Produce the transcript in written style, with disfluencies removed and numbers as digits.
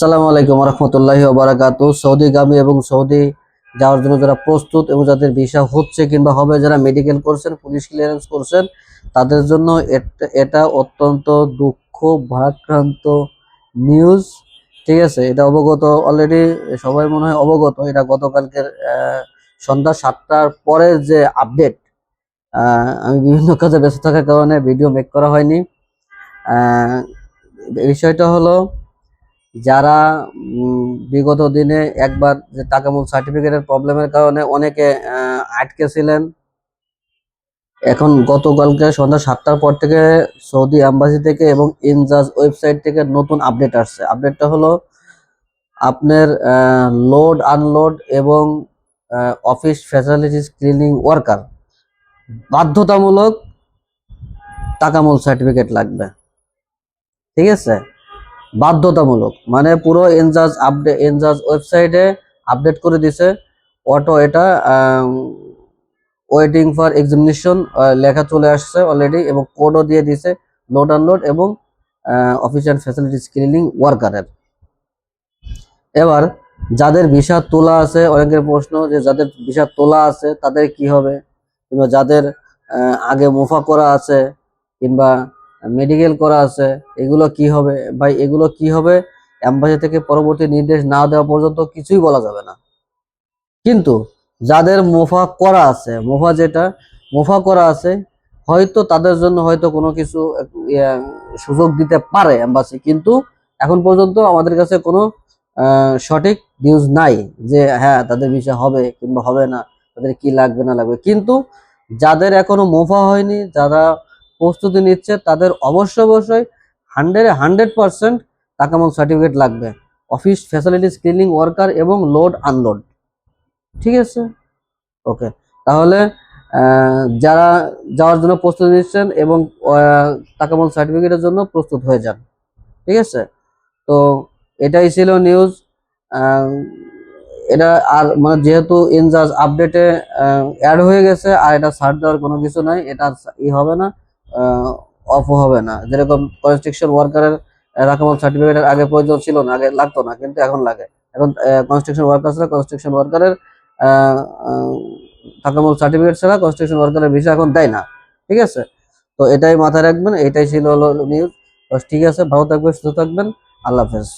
আসসালামু আলাইকুম রহমতুল্লাহি ওয়া বারাকাতুহু। সৌদিগামী এবং সৌদি যাওয়ার জন্য যারা প্রস্তুত এবং যাদের ভিসা হচ্ছে কিংবা হবে, যারা মেডিকেল করছেন, পুলিশ ক্লিয়ারেন্স করছেন, তাদের জন্য এটা অত্যন্ত দুঃখ ভারাক্রান্ত নিউজ। ঠিক আছে, এটা অবগত অলরেডি, সবাই মনে হয় অবগত। এটা গতকালকের সন্ধ্যা 7টার পরের যে আপডেট। আমি বিভিন্ন কাজে ব্যস্ত থাকার কারণে ভিডিও মেক করা হয়নি। বিষয়টা হলো, যারা বিগত দিনে একবার যে তাকামুল সার্টিফিকেটের প্রবলেমের কারণে অনেকে আটকে ছিলেন, এখন গতকালকে সন্ধ্যা 7টার পর থেকে সৌদি এম্বাসি থেকে এবং ইনজাজ ওয়েবসাইট থেকে নতুন আপডেট আসছে। আপডেটটা হলো, আপনার লোড আনলোড এবং অফিস ফ্যাসিলিটিস ক্লিনিং ওয়ার্কার বাধ্যতামূলক তাকামুল সার্টিফিকেট লাগবে। ঠিক আছে, বাধ্যতামূলক, মানে পুরো এনজাজ ওয়েবসাইটে আপডেট করে দিছে। অটো এটা ওয়েটিং ফর এক্সামিনেশন লেখা চলে আসছে অলরেডি, এবং কোডও দিয়ে দিছে লোড আনলোড এবং অফিস অ্যান্ড ফ্যাসিলিটিস ক্লিনিং ওয়ার্কারের। এবার যাদের ভিসা তোলা আছে, অনেকের প্রশ্ন যে যাদের ভিসা তোলা আছে তাদের কি হবে, কিংবা যাদের আগে মুফা করা আছে কিংবা মেডিকেল করা আছে, এগুলো কি হবে ভাই? এগুলো কি হবে, এম্বাসি থেকে পরবর্তী নির্দেশ না দেওয়া পর্যন্ত কিছুই বলা যাবে না। কিন্তু যাদের মুফা করা আছে, হয়তো তাদের জন্য হয়তো কোনো কিছু সুযোগ দিতে পারে এম্বাসি, কিন্তু এখন পর্যন্ত আমাদের কাছে কোনো সঠিক নিউজ নাই যে হ্যাঁ তাদের ভিসা হবে কিংবা হবে না, তাদের কি লাগবে না লাগবে। কিন্তু যাদের এখনো মুফা হয়নি, যারা প্রস্তুতি নিচ্ছে, তাদের অবশ্যই 100% তাকামুল সার্টিফিকেট লাগবে, অফিস ফ্যাসিলিটিস ক্লিনিং ওয়ার্কার এবং লোড আনলোড। ঠিক আছে, ওকে। তাহলে যারা যাওয়ার জন্য প্রস্তুতি নিচ্ছেন এবং তাকামুল সার্টিফিকেটের জন্য প্রস্তুত হয়ে যান। ঠিক আছে, তো এটাই ছিল নিউজ। এটা আর মানে যেহেতু ইনজাজ আপডেটে অ্যাড হয়ে গেছে, আর এটা ছাড় দেওয়ার কোনো কিছু নাই, এটা হবে না, অফ হবে না। যেরকম কনস্ট্রাকশন ওয়ার্কারের তাকামুল সার্টিফিকেটের আগে প্রয়োজন ছিল না, আগে লাগতো না, কিন্তু এখন লাগে। এখন কনস্ট্রাকশন ওয়ার্কারের তাকামুল সার্টিফিকেট ছাড়া কনস্ট্রাকশন ওয়ার্কারের ভিসা এখন দেয় না। ঠিক আছে, তো এটাই মাথায় রাখবেন। এটাই ছিল নিউজ। ঠিক আছে, ভালো থাকবেন, সুস্থ থাকবেন, আল্লাহ হাফেজ।